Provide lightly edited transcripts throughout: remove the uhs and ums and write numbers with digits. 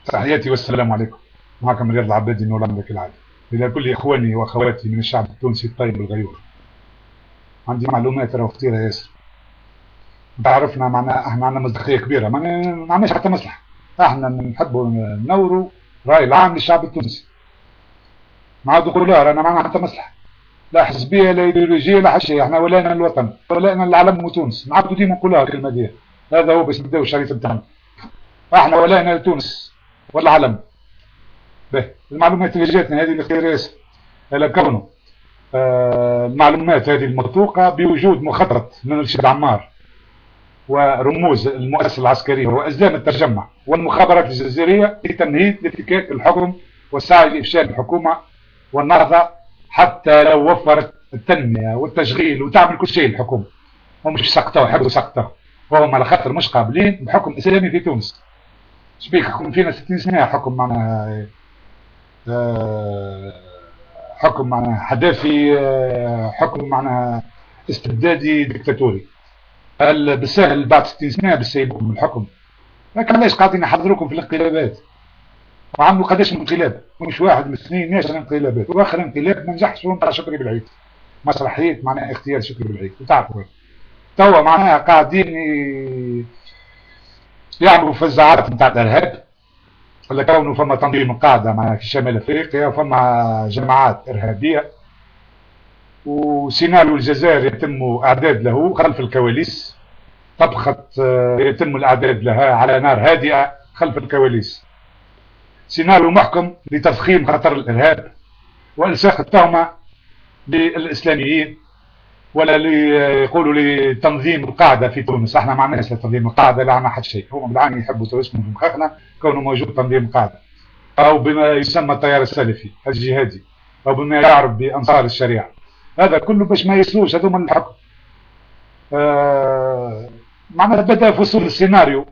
تحياتي والسلام عليكم. معكم رياض العبادي نور الله كالعادة. إلى كل إخواني وأخواتي من الشعب التونسي الطيب الغيور، عندي معلومات راه كثيرة ياسر. تعرفنا معنا احنا عندنا مصداقية كبيرة، ما نعملش حتى مصلحة. احنا نحبوا نوروا الرأي العام للشعب التونسي. نعاودوا نقولوها رانا معنا حتى مصلحة، لا حزبية لا إيديولوجية لا حشية. احنا ولانا الوطن، ولانا العالم وتونس. نعاودوا ديما نقولوها الكلمة دي. هذا هو باش نبداو الشريط نتاعنا. احنا ولانا لتونس والعالم. به المعلومات اللي جاتني هذه الاختيار ياسر على كونه المعلومات هذه الموثوقة بوجود مخطط من رشيد عمار ورموز المؤسسة العسكرية وأزلام التجمع والمخابرات الجزائرية لتمهيد لافتكاك الحكم والسعي لإفشال الحكومة والنهضة، حتى لو وفرت التنمية والتشغيل وتعمل كل شيء الحكومة. هم مش سقطوا، يحبوا سقطوا، وهم على خاطر مش قابلين بحكم إسلامي في تونس. شبيك حكم فينا 60 سنة، حكم معنا حكم معنا حداثي، حكم معنا استبدادي ديكتاتوري. هل بالسهل بعد 60 سنة بسيبكم من الحكم؟ لكن علاش قاعدين يحضروكم في الانقلابات؟ وعملوا قداش من انقلاب، ومش واحد من اثنين، 10 انقلابات، واخر انقلاب ما نجحش فيهم تاع شكري بالعيد. مسرحية معناها اختيار شكري بالعيد، وتعرفوا توا معناها قاعدين يعملوا فزاعات نتاع الارهاب. لكونه فما تنظيم قاعدة معنا في شمال افريقيا، وفما جماعات ارهابية، وسيناريو الجزائر يتم اعداد له خلف الكواليس. طبخة يتم الاعداد لها على نار هادئة خلف الكواليس. سيناريو محكم لتضخيم خطر الارهاب والصاق التهمة للاسلاميين، ولا يقولوا لتنظيم القاعدة في تونس. احنا ما عندناش تنظيم القاعدة، لا عنا حد شيء. هم بالعاني يحبوا اسمهم في مخاخنا كونه موجود تنظيم القاعدة، او بما يسمى التيار السلفي الجهادي، او بما يعرف بانصار الشريعة. هذا كله باش ما يسلوش هذوما الحكم. معناها بدأ فصول السيناريو،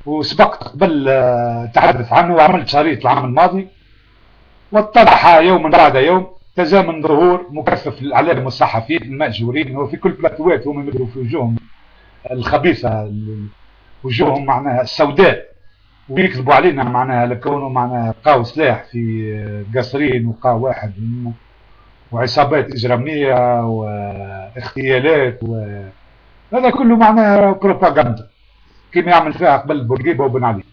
وسبقت قبل تحدث عنه وعملت شريط العام الماضي، واتضح يوما بعد يوم تزامن ظهور مكثف للاعلام والصحفيين المأجورين، وفي كل بلاتوات هم يمدروا في وجوههم الخبيثة، وجوههم معناها السوداء، ويكذبوا علينا معناها لكونوا معناها لقاو سلاح في قصرين، وقاو واحد وعصابات إجرامية واغتيالات، هذا كله معناها بروباغندا كما يعمل فيها قبل بورقيبة وبن علي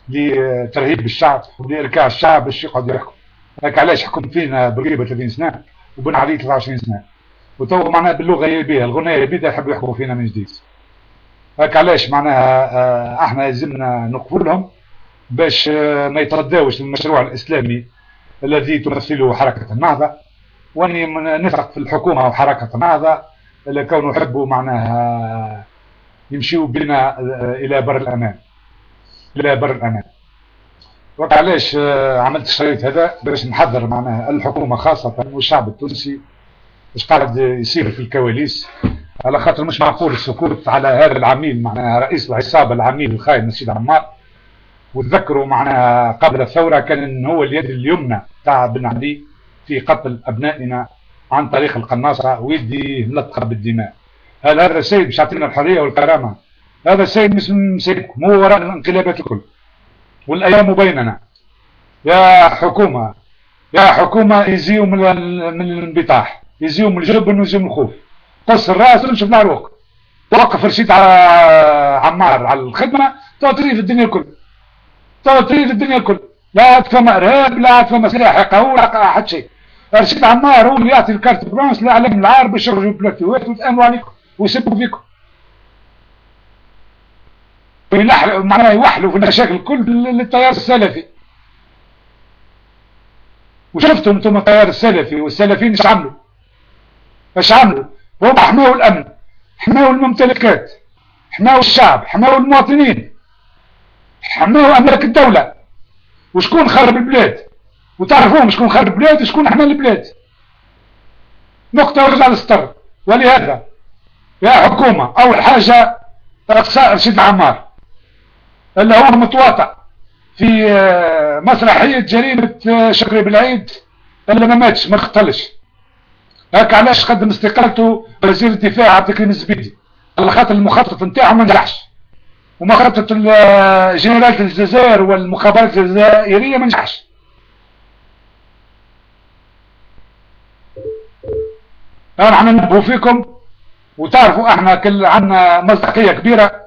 لترهيب الشعب ولإركاع الشعب باش يقعد يحكم. هيك علاش حكم فينا بورقيبة 30 سنة وبن علي 23 سنة، وتو معناها باللغة اليابية الغنية اليابية يحبوا يحكموا فينا من جديد. هيك علاش معناها احنا لازمنا نقفلهم باش ما يترداوش المشروع الإسلامي الذي تمثله حركة النهضة. واني نثق في الحكومة وحركة النهضة لكونه يحبوا معناها يمشيوا بنا الى بر الامان، الى بر الامان. وعلاش عملت الشريط هذا؟ باش نحذر معناها الحكومة خاصة والشعب التونسي ايش قاعد يصير في الكواليس، على خاطر مش معقول السكوت على هذا العميل معناها رئيس العصابة العميل الخاين رشيد عمار. وتذكروا معناها قبل الثورة كان هو اليد اليمنى تاع بن علي في قتل أبنائنا عن طريق القناصة، ويدي ملطخة بالدماء. هل هذا السيد مش يعطينا الحرية والكرامة؟ هذا السيد مش مسيبكم، هو وراء الانقلابات الكل والأيام بيننا. يا حكومة، يا حكومة، يزيوا من الانبطاح، يزيوا من الجبن ويزيوا من الخوف. قص الراس ونشوف العروق، توقف رشيد عمار على الخدمة، تطريف الدنيا الكل، تطريف الدنيا الكل. لا عاد فما إرهاب، لا عاد فما سلاح يقهو، لا حد شيء. رشيد عمار هو اللي يعطي الكارت برونس لإعلام العار باش يخرجوا بلاتوات ويتأمروا عليكم ويسبوا فيكم، معناها يوحلوا في المشاكل الكل للتيار السلفي. وشفتوا انتم التيار السلفي والسلفيين ايش عملوا؟ ايش عملوا؟ هم حماوا الامن، حماوا الممتلكات، حماوا الشعب، حماوا المواطنين، حماوا املاك الدولة. وشكون خرب البلاد؟ وتعرفون شكون خرب البلاد وشكون حمى البلاد. نقطة ورجع للسطر. ولهذا يا حكومة، اول حاجة اقصاء رشيد عمار اللي هو متواطئ في مسرحية جريمة شكري بالعيد اللي ما ماتش ما اختلش. هاك علاش قدم استقالته وزير الدفاع عبد الكريم الزبيدي، على خاطر المخطط نتاعو ما نجحش. ومخطط جنرالة الجزائر والمخابرات الجزائرية ما نجحش. احنا ننبهوا فيكم وتعرفوا احنا كل عندنا مصداقية كبيرة،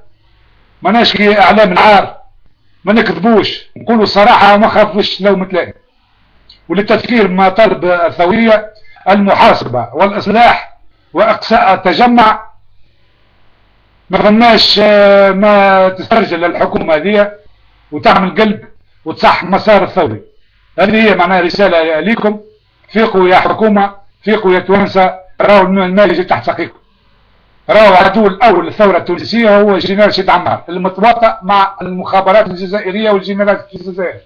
ما نشكي اعلام العار، ما نكذبوش، نقولوا الصراحة وما خافوش لو متلاقي. وللتذكير ما طلب الثورية المحاسبة والإصلاح وإقصاء التجمع. ما فماش ما تسترجل الحكومة هذه وتعمل قلب وتصح مسار الثوري. هذه هي معناها رسالة لكم، فيقوا يا حكومة، فيقوا يا توانسة، راهو المال يجي تحت ساقيكم. راهو عدو الأول للثورة التونسية هو جنرال شيد عمار المتواطئ مع المخابرات الجزائرية والجنرالات في الجزائر،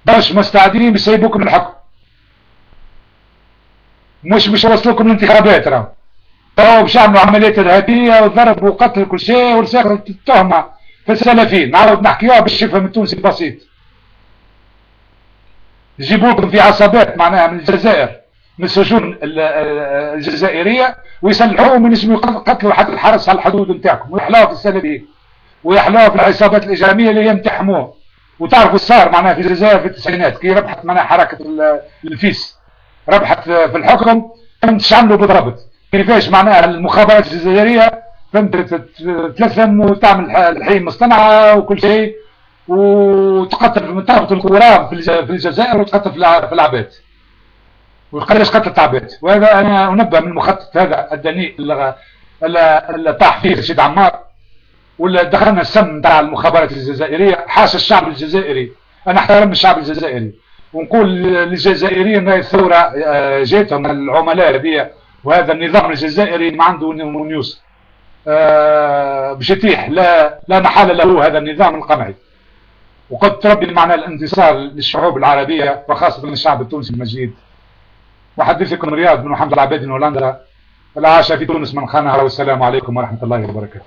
باش مستعدين بيسيبوكم الحكم، مش يوصلوكم الانتخابات. راهو باش يعملوا عمليات ارهابيه وضرب وقتل وكل شيء ورساله التهمه في السلفيين. نعاود نحكيوها باش يفهم التونسي البسيط. يجيبوكم في عصابات معناها من الجزائر، من السجون الجزائريه، ويسلحوهم وينجموا يقتلوا حتى الحرس على الحدود نتاعكم، ويحلاوها في السلفيين ويحلاوها في العصابات الاجراميه اللي يمتحموها. وتعرفوا صار معناها في الجزائر في التسعينات كي ربحت معناها حركه الفيس، ربحت في الحكم، فهمت عملوا بالضبط كيفاش معناها المخابرات الجزائريه فهمت تلثم وتعمل الحين مصطنعه وكل شيء، وتقتل تهبط القراب في الجزائر وتقتل في العباد، وقداش قتلت عباد. وهذا انا انبه من المخطط هذا الدنيء اللي طاح فيه رشيد عمار، ولا دخلنا السم تاع المخابرات الجزائريه. حاشا الشعب الجزائري، انا احترم الشعب الجزائري، ونقول للجزائريين هاي الثوره جاتهم العملاء هذه، وهذا النظام الجزائري ما عنده نيوز باش يتيح لا محاله له هذا النظام القمعي. وقد تربي معنى الانتصار للشعوب العربيه وخاصه الشعب التونسي المجيد. وحدثكم رياض بن محمد العبادي من هولندا، العاشا في تونس من خانها، والسلام عليكم ورحمه الله وبركاته.